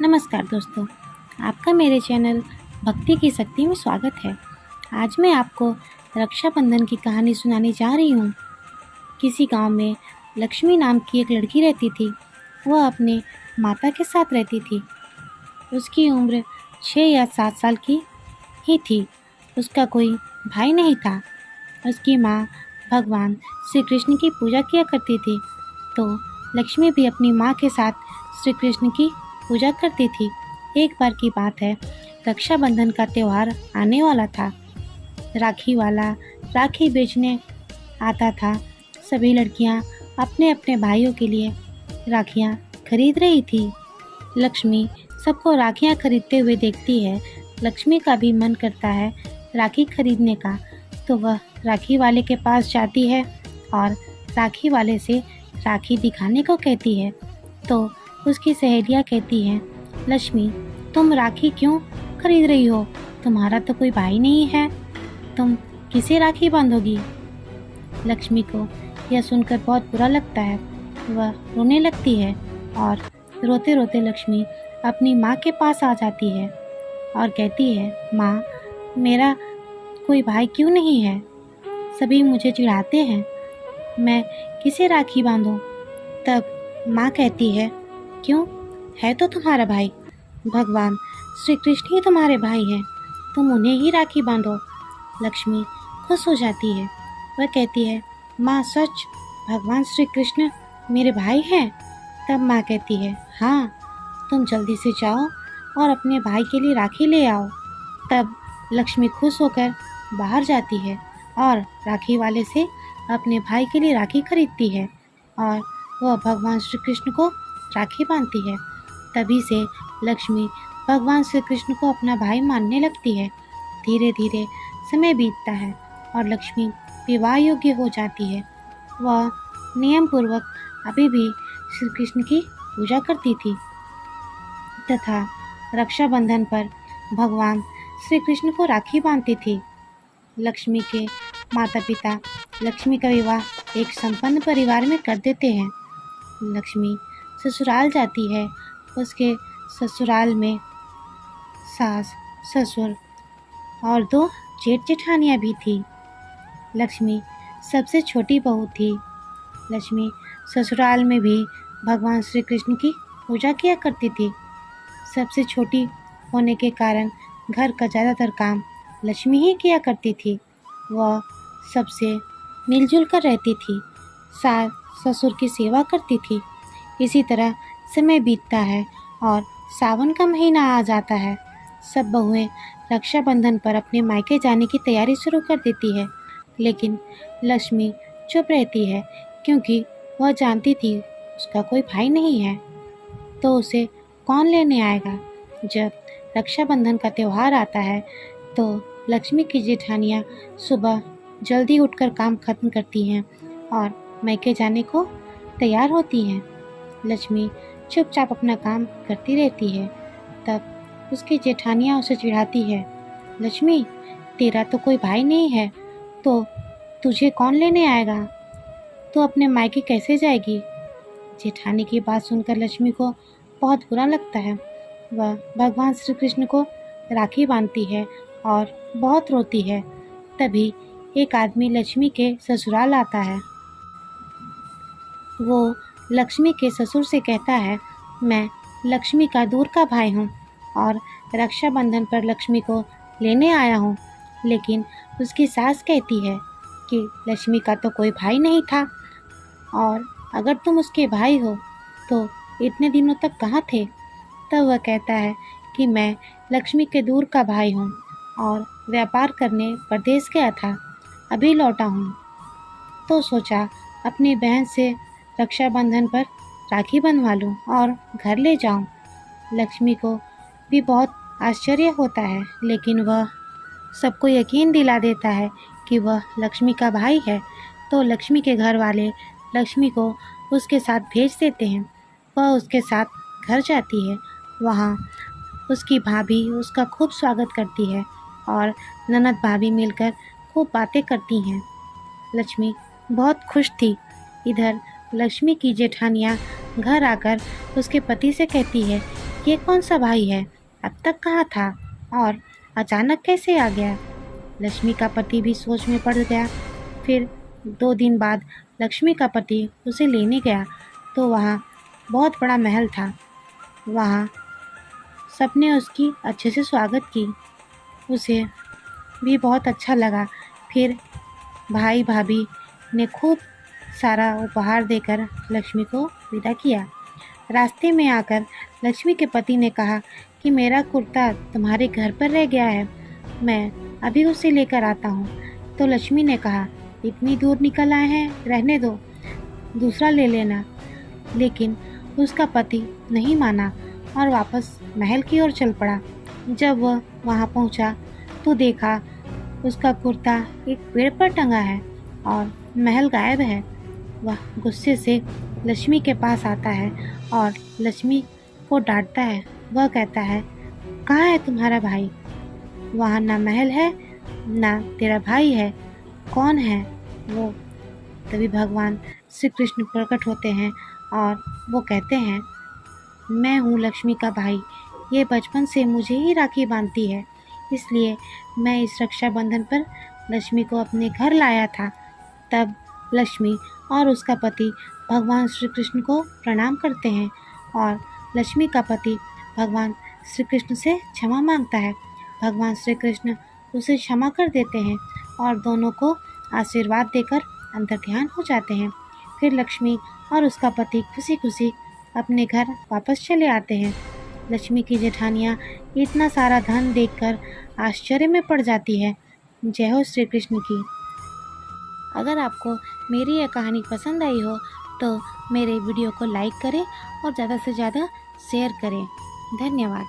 नमस्कार दोस्तों, आपका मेरे चैनल भक्ति की शक्ति में स्वागत है। आज मैं आपको रक्षाबंधन की कहानी सुनाने जा रही हूँ। किसी गांव में लक्ष्मी नाम की एक लड़की रहती थी। वह अपने माता के साथ रहती थी। उसकी उम्र 6 या 7 साल की ही थी। उसका कोई भाई नहीं था। उसकी माँ भगवान श्री कृष्ण की पूजा किया करती थी, तो लक्ष्मी भी अपनी माँ के साथ श्री कृष्ण की पूजा करती थी। एक बार की बात है, रक्षाबंधन का त्यौहार आने वाला था। राखी वाला राखी बेचने आता था। सभी लड़कियां अपने अपने भाइयों के लिए राखियां खरीद रही थी। लक्ष्मी सबको राखियां खरीदते हुए देखती है। लक्ष्मी का भी मन करता है राखी खरीदने का, तो वह राखी वाले के पास जाती है और राखी वाले से राखी दिखाने को कहती है। तो उसकी सहेलियां कहती हैं, लक्ष्मी तुम राखी क्यों खरीद रही हो? तुम्हारा तो कोई भाई नहीं है, तुम किसे राखी बांधोगी? लक्ष्मी को यह सुनकर बहुत बुरा लगता है। वह रोने लगती है और रोते रोते लक्ष्मी अपनी माँ के पास आ जाती है और कहती है, माँ मेरा कोई भाई क्यों नहीं है? सभी मुझे चिढ़ाते हैं, मैं किसे राखी बांधूं? तब माँ कहती है, क्यों, है तो तुम्हारा भाई, भगवान श्री कृष्ण ही तुम्हारे भाई हैं, तुम उन्हें ही राखी बांधो। लक्ष्मी खुश हो जाती है। वह कहती है, माँ सच, भगवान श्री कृष्ण मेरे भाई हैं? तब माँ कहती है, हाँ, तुम जल्दी से जाओ और अपने भाई के लिए राखी ले आओ। तब लक्ष्मी खुश होकर बाहर जाती है और राखी वाले से अपने भाई के लिए राखी खरीदती है और वह भगवान श्री कृष्ण को राखी बांधती है। तभी से लक्ष्मी भगवान श्री कृष्ण को अपना भाई मानने लगती है। धीरे धीरे समय बीतता है और लक्ष्मी विवाह योग्य हो जाती है। वह नियम पूर्वक अभी भी श्री कृष्ण की पूजा करती थी तथा रक्षाबंधन पर भगवान श्री कृष्ण को राखी बांधती थी। लक्ष्मी के माता पिता लक्ष्मी का विवाह एक संपन्न परिवार में कर देते हैं। लक्ष्मी ससुराल जाती है। उसके ससुराल में सास, ससुर और 2 जेठ जेठानियाँ भी थी। लक्ष्मी सबसे छोटी बहू थी। लक्ष्मी ससुराल में भी भगवान श्री कृष्ण की पूजा किया करती थी। सबसे छोटी होने के कारण घर का ज़्यादातर काम लक्ष्मी ही किया करती थी। वह सबसे मिलजुल कर रहती थी, सास ससुर की सेवा करती थी। इसी तरह समय बीतता है और सावन का महीना आ जाता है। सब बहुएं रक्षाबंधन पर अपने मायके जाने की तैयारी शुरू कर देती है, लेकिन लक्ष्मी चुप रहती है क्योंकि वह जानती थी उसका कोई भाई नहीं है, तो उसे कौन लेने आएगा। जब रक्षाबंधन का त्यौहार आता है तो लक्ष्मी की जेठानियाँ सुबह जल्दी उठकर काम खत्म करती हैं और मायके जाने को तैयार होती हैं। लक्ष्मी चुपचाप अपना काम करती रहती है। तब उसकी जेठानियाँ उसे चिढ़ाती है, लक्ष्मी तेरा तो कोई भाई नहीं है, तो तुझे कौन लेने आएगा? तो अपने मायके कैसे जाएगी? जेठानी की बात सुनकर लक्ष्मी को बहुत बुरा लगता है। वह भगवान श्री कृष्ण को राखी बांधती है और बहुत रोती है। तभी एक आदमी लक्ष्मी के ससुराल आता है। वो लक्ष्मी के ससुर से कहता है, मैं लक्ष्मी का दूर का भाई हूँ और रक्षाबंधन पर लक्ष्मी को लेने आया हूँ। लेकिन उसकी सास कहती है कि लक्ष्मी का तो कोई भाई नहीं था, और अगर तुम उसके भाई हो तो इतने दिनों तक कहाँ थे? तब वह कहता है कि मैं लक्ष्मी के दूर का भाई हूँ और व्यापार करने प्रदेश गया था, अभी लौटा हूँ, तो सोचा अपनी बहन से रक्षाबंधन पर राखी बंधवा लूँ और घर ले जाऊँ। लक्ष्मी को भी बहुत आश्चर्य होता है, लेकिन वह सबको यकीन दिला देता है कि वह लक्ष्मी का भाई है। तो लक्ष्मी के घर वाले लक्ष्मी को उसके साथ भेज देते हैं। वह उसके साथ घर जाती है। वहाँ उसकी भाभी उसका खूब स्वागत करती है और ननद भाभी मिलकर खूब बातें करती हैं। लक्ष्मी बहुत खुश थी। इधर लक्ष्मी की जेठानियाँ घर आकर उसके पति से कहती है ये कौन सा भाई है? अब तक कहाँ था और अचानक कैसे आ गया? लक्ष्मी का पति भी सोच में पड़ गया। फिर 2 दिन बाद लक्ष्मी का पति उसे लेने गया तो वहाँ बहुत बड़ा महल था। वहाँ सबने उसकी अच्छे से स्वागत की। उसे भी बहुत अच्छा लगा। फिर भाई भाभी ने खूब सारा उपहार देकर लक्ष्मी को विदा किया। रास्ते में आकर लक्ष्मी के पति ने कहा कि मेरा कुर्ता तुम्हारे घर पर रह गया है, मैं अभी उसे लेकर आता हूँ। तो लक्ष्मी ने कहा, इतनी दूर निकल आए हैं, रहने दो, दूसरा ले लेना। लेकिन उसका पति नहीं माना और वापस महल की ओर चल पड़ा। जब वह वहाँ पहुँचा तो देखा उसका कुर्ता एक पेड़ पर टंगा है और महल गायब है। वह गुस्से से लक्ष्मी के पास आता है और लक्ष्मी को डांटता है। वह कहता है, कहाँ है तुम्हारा भाई? वहाँ ना महल है ना तेरा भाई है, कौन है वो? तभी भगवान श्री कृष्ण प्रकट होते हैं और वो कहते हैं, मैं हूँ लक्ष्मी का भाई। ये बचपन से मुझे ही राखी बांधती है, इसलिए मैं इस रक्षाबंधन पर लक्ष्मी को अपने घर लाया था। तब लक्ष्मी और उसका पति भगवान श्री कृष्ण को प्रणाम करते हैं और लक्ष्मी का पति भगवान श्री कृष्ण से क्षमा मांगता है। भगवान श्री कृष्ण उसे क्षमा कर देते हैं और दोनों को आशीर्वाद देकर अंतर ध्यान हो जाते हैं। फिर लक्ष्मी और उसका पति खुशी खुशी अपने घर वापस चले आते हैं। लक्ष्मी की जेठानियाँ इतना सारा धन देखकर आश्चर्य में पड़ जाती है। जय हो श्री कृष्ण की। अगर आपको मेरी यह कहानी पसंद आई हो तो मेरे वीडियो को लाइक करें और ज़्यादा से ज़्यादा शेयर करें। धन्यवाद।